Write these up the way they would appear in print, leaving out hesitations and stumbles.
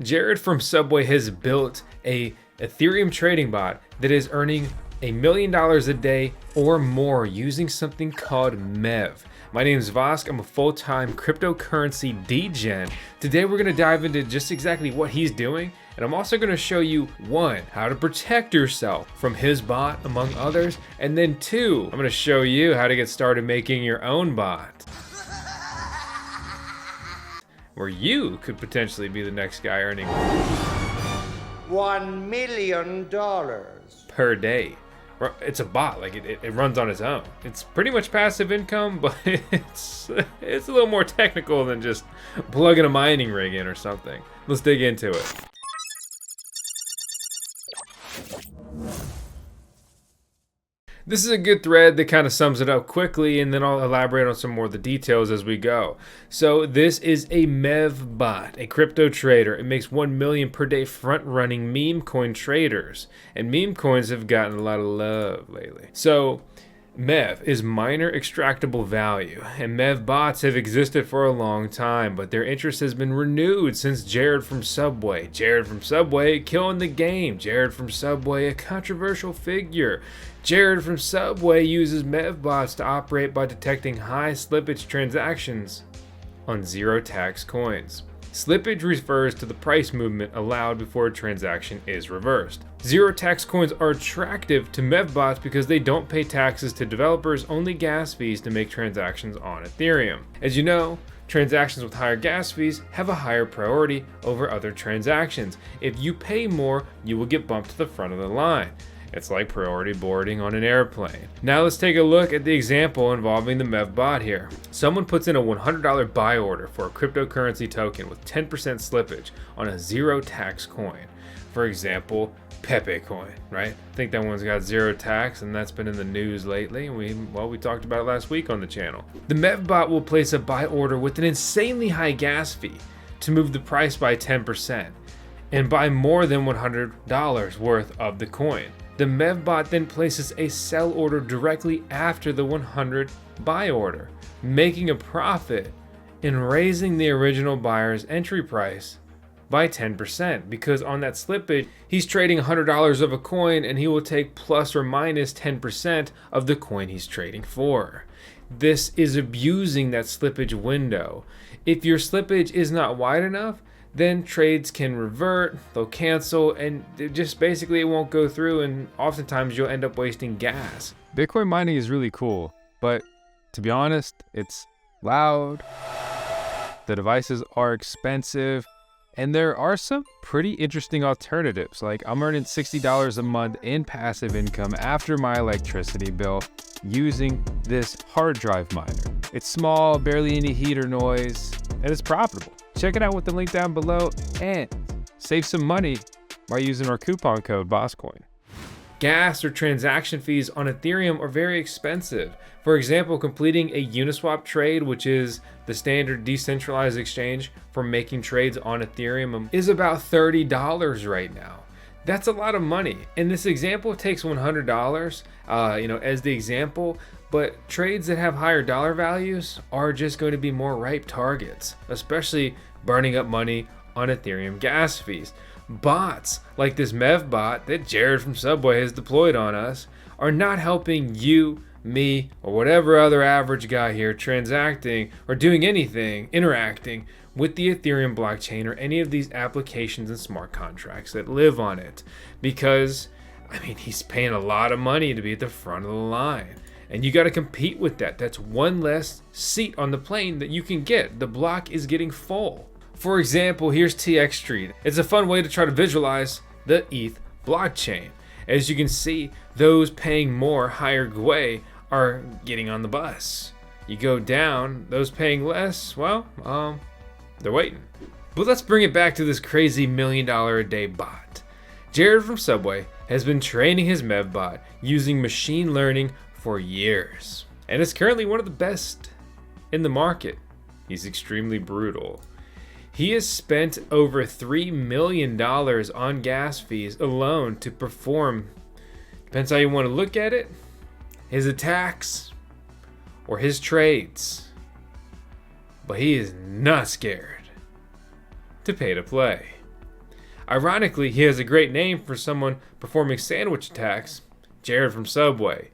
Jared from Subway has built a Ethereum trading bot that is earning $1 million a day or more using something called MEV. My name is Vosk. I'm a full-time cryptocurrency degen. Today we're going to dive into just exactly what he's doing, and I'm also going to show you, one, how to protect yourself from his bot among others, and then two, I'm going to show you how to get started making your own bot, where you could potentially be the next guy earning $1 million per day. It's a bot, like it runs on its own. It's pretty much passive income, but it's a little more technical than just plugging a mining rig in or something. Let's dig into it. This is a good thread that kind of sums it up quickly, and then I'll elaborate on some more of the details as we go. So this is a MEV bot, a crypto trader. It makes 1 million per day front-running meme coin traders, and meme coins have gotten a lot of love lately. So MEV is Miner Extractable Value, and MEV bots have existed for a long time, but their interest has been renewed since Jared from Subway. Jared from Subway killing the game. Jared from Subway, a controversial figure. Jared from Subway uses MEV bots to operate by detecting high slippage transactions on zero tax coins. Slippage refers to the price movement allowed before a transaction is reversed. Zero tax coins are attractive to MEV bots because they don't pay taxes to developers, only gas fees to make transactions on Ethereum. As you know, transactions with higher gas fees have a higher priority over other transactions. If you pay more, you will get bumped to the front of the line. It's like priority boarding on an airplane. Now let's take a look at the example involving the MEV bot here. Someone puts in a $100 buy order for a cryptocurrency token with 10% slippage on a zero tax coin. For example, Pepe coin, right? I think that one's got zero tax, and that's been in the news lately. We talked about it last week on the channel. The MEV bot will place a buy order with an insanely high gas fee to move the price by 10% and buy more than $100 worth of the coin. The MEV bot then places a sell order directly after the 100 buy order, making a profit and raising the original buyer's entry price by 10%, because on that slippage, he's trading $100 of a coin and he will take plus or minus 10% of the coin he's trading for. This is abusing that slippage window. If your slippage is not wide enough, then trades can revert, they'll cancel, and just basically it won't go through, and oftentimes you'll end up wasting gas. Bitcoin mining is really cool, but to be honest, it's loud, the devices are expensive, and there are some pretty interesting alternatives. Like, I'm earning $60 a month in passive income after my electricity bill using this hard drive miner. It's small, barely any heat or noise, and it's profitable. Check it out with the link down below and save some money by using our coupon code VoskCoin. Gas or transaction fees on Ethereum are very expensive. For example, completing a Uniswap trade, which is the standard decentralized exchange for making trades on Ethereum, is about $30 right now. That's a lot of money. And this example takes $100, as the example, but trades that have higher dollar values are just going to be more ripe targets, especially burning up money on Ethereum gas fees. Bots like this MEV bot that Jared from Subway has deployed on us are not helping you, me, or whatever other average guy here transacting or doing anything, interacting with the Ethereum blockchain or any of these applications and smart contracts that live on it. Because, he's paying a lot of money to be at the front of the line. And you got to compete with that. That's one less seat on the plane that you can get. The block is getting full. For example, here's TX Street. It's a fun way to try to visualize the ETH blockchain. As you can see, those paying more, higher GWE, are getting on the bus. You go down, those paying less, they're waiting. But let's bring it back to this crazy $1 million a day bot. Jared from Subway has been training his MEV bot using machine learning for years, and is currently one of the best in the market. He's extremely brutal. He has spent over $3 million on gas fees alone to perform, depends how you want to look at it, his attacks or his trades. But he is not scared to pay to play. Ironically, he has a great name for someone performing sandwich attacks, Jared from Subway.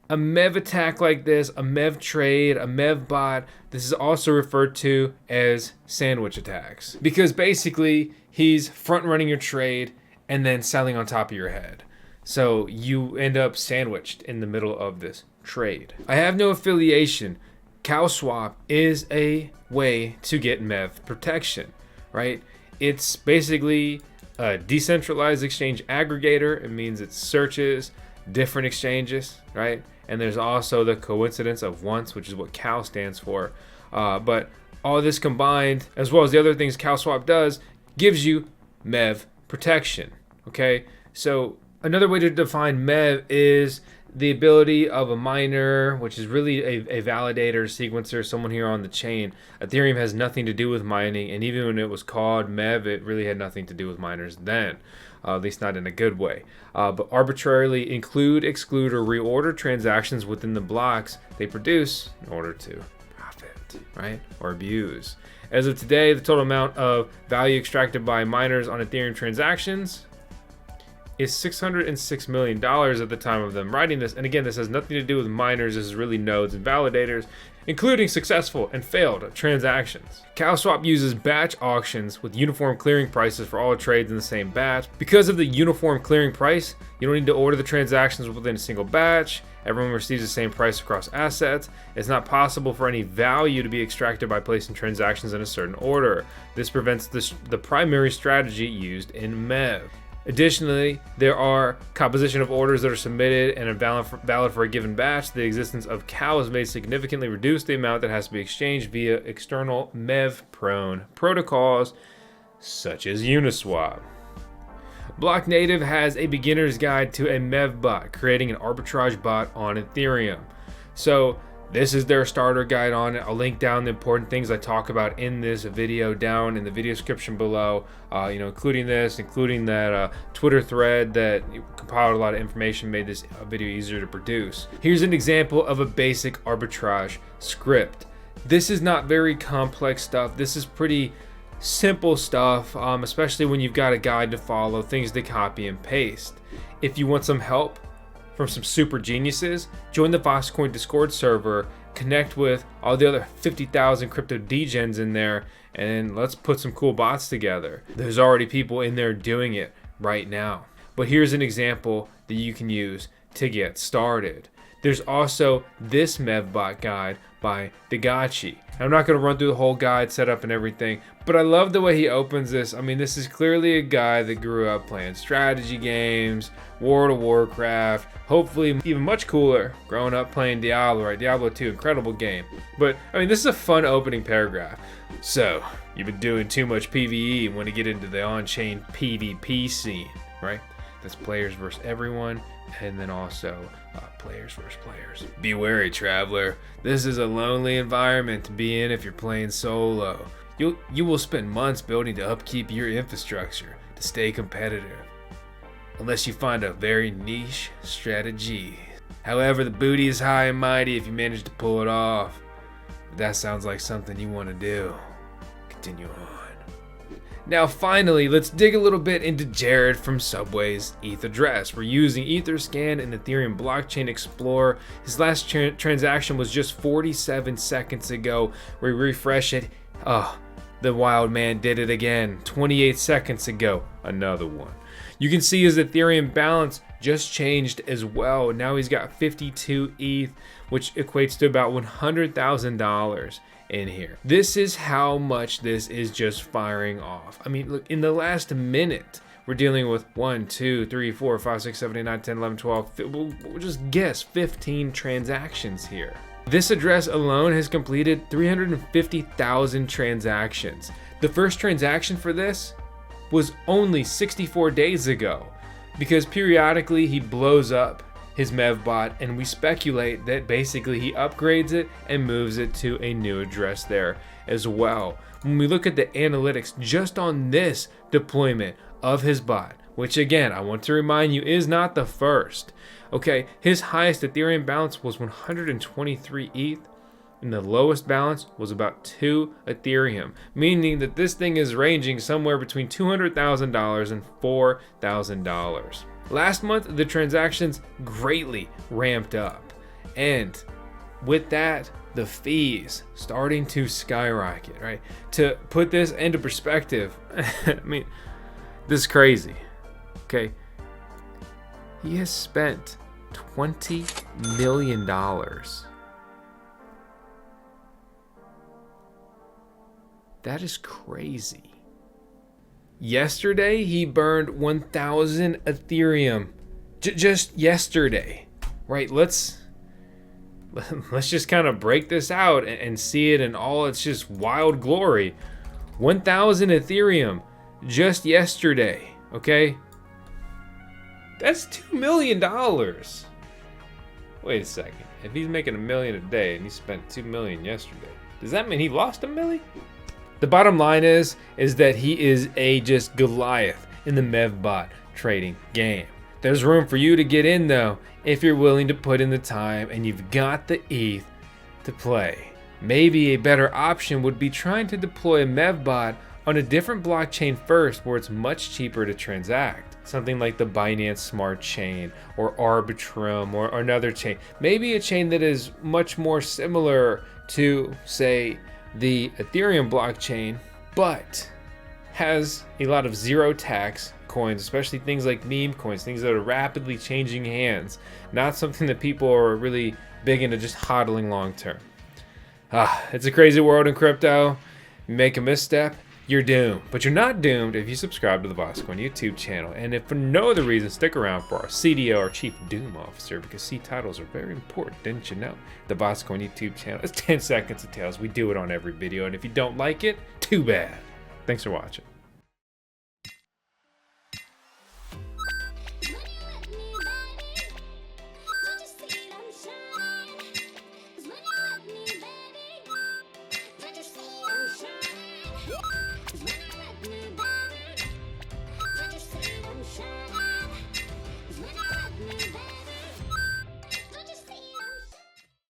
A MEV attack like this, a MEV trade, a MEV bot, this is also referred to as sandwich attacks. Because basically, he's front running your trade and then selling on top of your head. So you end up sandwiched in the middle of this trade. I have no affiliation. CowSwap is a way to get MEV protection, right? It's basically a decentralized exchange aggregator. It means it searches different exchanges, right? And there's also the coincidence of once, which is what Cow stands for. But all this combined, as well as the other things CowSwap does, gives you MEV protection, okay? So another way to define MEV is the ability of a miner, which is really a validator, sequencer, someone here on the chain. Ethereum has nothing to do with mining, and even when it was called MEV, it really had nothing to do with miners then, at least not in a good way. But arbitrarily include, exclude, or reorder transactions within the blocks they produce in order to profit, right, or abuse. As of today, the total amount of value extracted by miners on Ethereum transactions is $606 million at the time of them writing this. And again, this has nothing to do with miners. This is really nodes and validators, including successful and failed transactions. CowSwap uses batch auctions with uniform clearing prices for all trades in the same batch. Because of the uniform clearing price, you don't need to order the transactions within a single batch. Everyone receives the same price across assets. It's not possible for any value to be extracted by placing transactions in a certain order. This prevents the primary strategy used in MEV. Additionally, there are composition of orders that are submitted and are valid for a given batch. The existence of cows may significantly reduce the amount that has to be exchanged via external MEV-prone protocols, such as Uniswap. Block Native has a beginner's guide to a MEV bot, creating an arbitrage bot on Ethereum. So this is their starter guide on it. I'll link down the important things I talk about in this video down in the video description below, including that Twitter thread that compiled a lot of information, made this video easier to produce. Here's an example of a basic arbitrage script. This is not very complex stuff. This is pretty simple stuff, especially when you've got a guide to follow, things to copy and paste. If you want some help from some super geniuses, join the VoskCoin Discord server, connect with all the other 50,000 crypto degens in there, and let's put some cool bots together. There's already people in there doing it right now. But here's an example that you can use to get started. There's also this MEV bot guide by Dagachi. I'm not going to run through the whole guide setup and everything, but I love the way he opens this. I mean, this is clearly a guy that grew up playing strategy games, World of Warcraft, hopefully even much cooler, growing up playing Diablo, right? Diablo 2, incredible game. But, I mean, this is a fun opening paragraph. So, you've been doing too much PvE and want to get into the on-chain PvP scene, right? That's players versus everyone, and then also players versus players. Be wary, traveler. This is a lonely environment to be in if you're playing solo. You will spend months building to upkeep your infrastructure to stay competitive, unless you find a very niche strategy. However, the booty is high and mighty if you manage to pull it off. If that sounds like something you want to do, continue on. Now finally, let's dig a little bit into Jared from Subway's ETH address. We're using Etherscan and Ethereum Blockchain Explorer. His last transaction was just 47 seconds ago. We refresh it. Oh, the wild man did it again. 28 seconds ago, another one. You can see his Ethereum balance just changed as well. Now he's got 52 ETH, which equates to about $100,000 in here. This is how much this is just firing off. I mean, look, in the last minute, we're dealing with 1, 2, 3, 4, 5, 6, 7, 8, 9, 10, 11, 12, we'll just guess 15 transactions here. This address alone has completed 350,000 transactions. The first transaction for this was only 64 days ago, because periodically he blows up his MEV bot, and we speculate that basically he upgrades it and moves it to a new address there as well. When we look at the analytics just on this deployment of his bot, which again, I want to remind you is not the first. Okay, his highest Ethereum balance was 123 ETH. and the lowest balance was about 2 Ethereum, meaning that this thing is ranging somewhere between $200,000 and $4,000. Last month, the transactions greatly ramped up, and with that, the fees starting to skyrocket, right? To put this into perspective, I mean, this is crazy, okay? He has spent $20 million. That is crazy. Yesterday, he burned 1,000 Ethereum. Just yesterday, right? Let's just kind of break this out and see it in all its just wild glory. 1,000 Ethereum just yesterday, okay? That's $2 million. Wait a second. If he's making $1 million a day and he spent $2 million yesterday, does that mean he lost $1 million? The bottom line is that he is a just Goliath in the MEV bot trading game. There's room for you to get in though, if you're willing to put in the time and you've got the ETH to play. Maybe a better option would be trying to deploy a MEV bot on a different blockchain first, where it's much cheaper to transact. Something like the Binance Smart Chain or Arbitrum or another chain. Maybe a chain that is much more similar to, say, the Ethereum blockchain, but has a lot of zero tax coins, especially things like meme coins, things that are rapidly changing hands, not something that people are really big into just hodling long term. It's a crazy world in crypto. You make a misstep, you're doomed. But you're not doomed if you subscribe to the VoskCoin YouTube channel. And if for no other reason, stick around for our CDO, our Chief Doom Officer, because C titles are very important, didn't you know? The VoskCoin YouTube channel is 10 seconds of tales. We do it on every video, and if you don't like it, too bad. Thanks for watching.